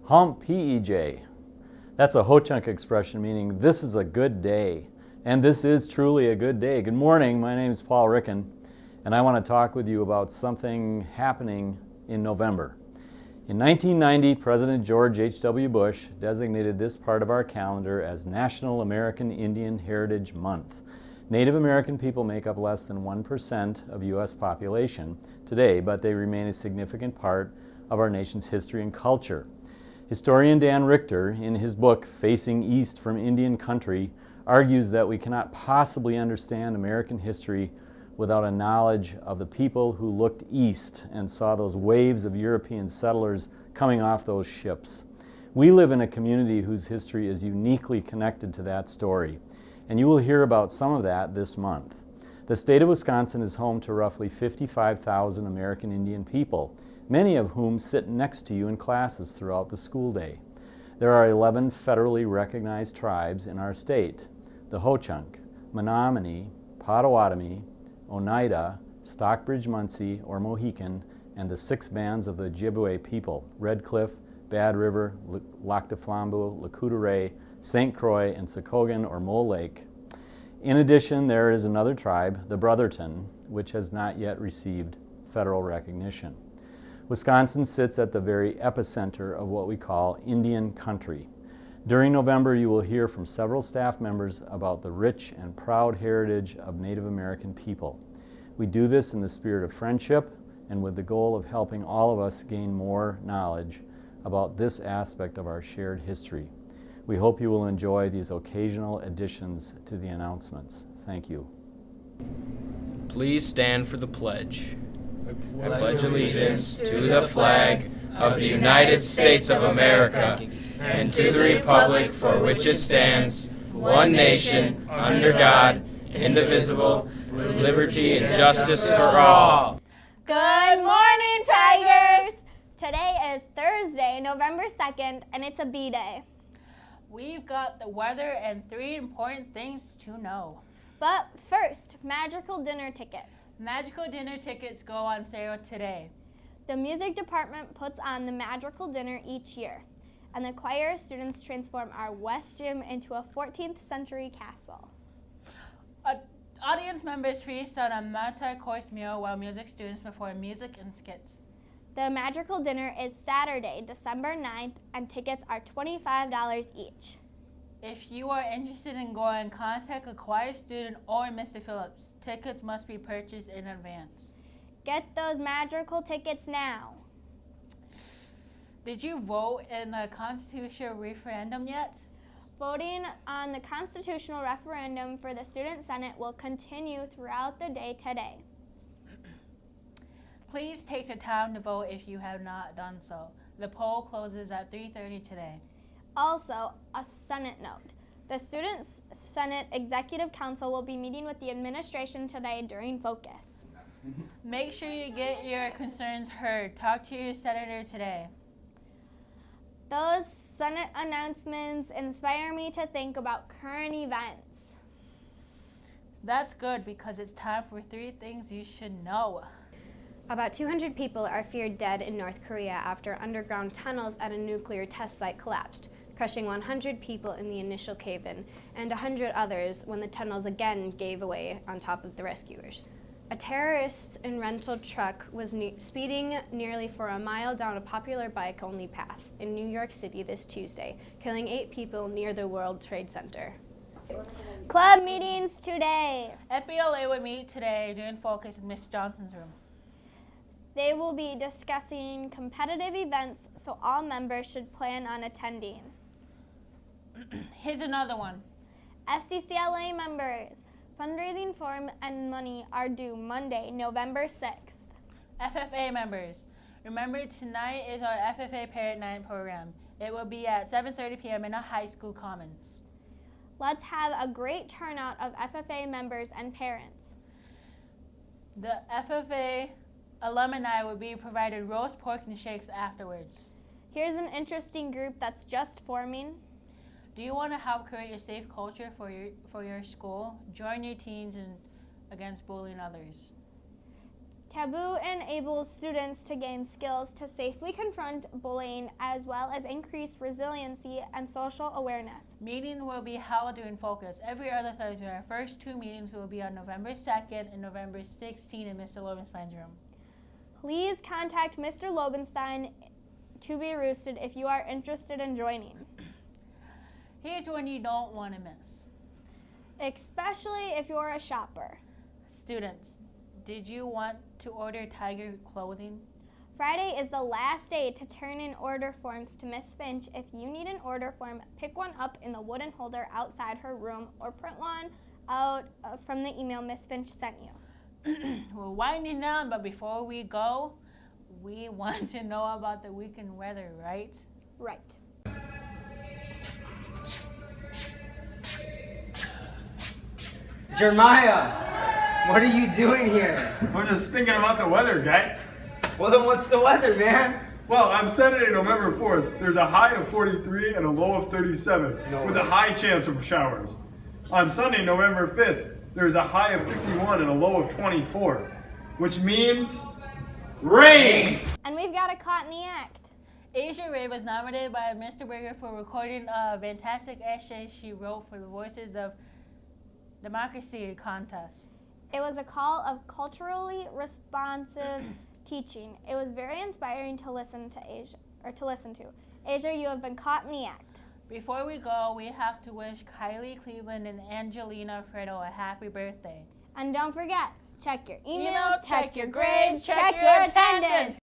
Hump, P-E-J. That's a Ho-Chunk expression meaning this is a good day. And this is truly a good day. Good morning, my name is Paul Ricken, and I want to talk with you about something happening in November. In 1990, President George H.W. Bush designated this part of our calendar as National American Indian Heritage Month. Native American people make up less than 1% of U.S. population today, but they remain a significant part of our nation's history and culture. Historian Dan Richter, in his book Facing East from Indian Country, argues that we cannot possibly understand American history without a knowledge of the people who looked east and saw those waves of European settlers coming off those ships. We live in a community whose history is uniquely connected to that story, and you will hear about some of that this month. The state of Wisconsin is home to roughly 55,000 American Indian people, many of whom sit next to you in classes throughout the school day. There are 11 federally recognized tribes in our state: the Ho-Chunk, Menominee, Potawatomi, Oneida, Stockbridge-Munsee or Mohican, and the 6 bands of the Ojibwe people: Red Cliff, Bad River, Lac du Flambeau, Lac-Courte, St. Croix, and Sokogan or Mole Lake. In addition, there is another tribe, the Brotherton, which has not yet received federal recognition. Wisconsin sits at the very epicenter of what we call Indian country. During November, you will hear from several staff members about the rich and proud heritage of Native American people. We do this in the spirit of friendship and with the goal of helping all of us gain more knowledge about this aspect of our shared history. We hope you will enjoy these occasional additions to the announcements. Thank you. Please stand for the pledge. I pledge allegiance to the flag of the United States of America and to the republic for which it stands, one nation, under God, indivisible, with liberty and justice for all. Good morning, Tigers! Today is Thursday, November 2nd, and it's a B-Day. We've got the weather and 3 important things to know. But first, magical dinner tickets. Magical dinner tickets go on sale today. The music department puts on the magical dinner each year, and the choir students transform our West Gym into a 14th century castle. Audience members feast on a multi-course meal while music students perform music and skits. The magical dinner is Saturday, December 9th, and tickets are $25 each. If you are interested in going, contact a choir student or Mr. Phillips. Tickets must be purchased in advance. Get those magical tickets now. Did you vote in the constitutional referendum yet? Voting on the constitutional referendum for the Student Senate will continue throughout the day today. Please take the time to vote if you have not done so. The poll closes at 3:30 today. Also, a Senate note. The Student Senate Executive Council will be meeting with the administration today during Focus. Make sure you get your concerns heard. Talk to your senator today. Those Senate announcements inspire me to think about current events. That's good because it's time for 3 things you should know. About 200 people are feared dead in North Korea after underground tunnels at a nuclear test site collapsed, crushing 100 people in the initial cave-in and 100 others when the tunnels again gave away on top of the rescuers. A terrorist in rental truck was speeding nearly for a mile down a popular bike-only path in New York City this Tuesday, killing 8 people near the World Trade Center. Club meetings today. FBLA would meet today during Focus in Ms. Johnson's room. They will be discussing competitive events, so all members should plan on attending. Here's another one. SDCLA members, fundraising form and money are due Monday, November 6th. FFA members, remember tonight is our FFA Parent Night program. It will be at 7:30 p.m. in the high school commons. Let's have a great turnout of FFA members and parents. The FFA alumni will be provided roast pork and shakes afterwards. Here's an interesting group that's just forming. Do you want to help create a safe culture for your school? Join your teens against bullying others. Taboo enables students to gain skills to safely confront bullying as well as increase resiliency and social awareness. Meeting will be held during Focus every other Thursday. Our first 2 meetings will be on November 2nd and November 16th in Mr. Lobenstein's room. Please contact Mr. Lobenstein to be roosted if you are interested in joining. Here's one you don't want to miss. Especially if you're a shopper. Students, did you want to order Tiger clothing? Friday is the last day to turn in order forms to Miss Finch. If you need an order form, pick one up in the wooden holder outside her room or print one out from the email Miss Finch sent you. We're winding down, but before we go, we want to know about the weekend weather, right? Right. Jeremiah, what are you doing here? I'm just thinking about the weather, guy. Well, then what's the weather, man? Well, on Saturday, November 4th, there's a high of 43 and a low of 37, with a high chance of showers. On Sunday, November 5th, there's a high of 51 and a low of 24, which means rain! And we've got a caught in the act. Asia Ray was nominated by Mr. Berger for recording a fantastic essay she wrote for the Voices of Democracy contest. It was a call of culturally responsive teaching. It was very inspiring to listen to. Asia, you have been caught in the act. Before we go, we have to wish Kylie Cleveland and Angelina Fredo a happy birthday. And don't forget, check your email, check your grades, check your attendance.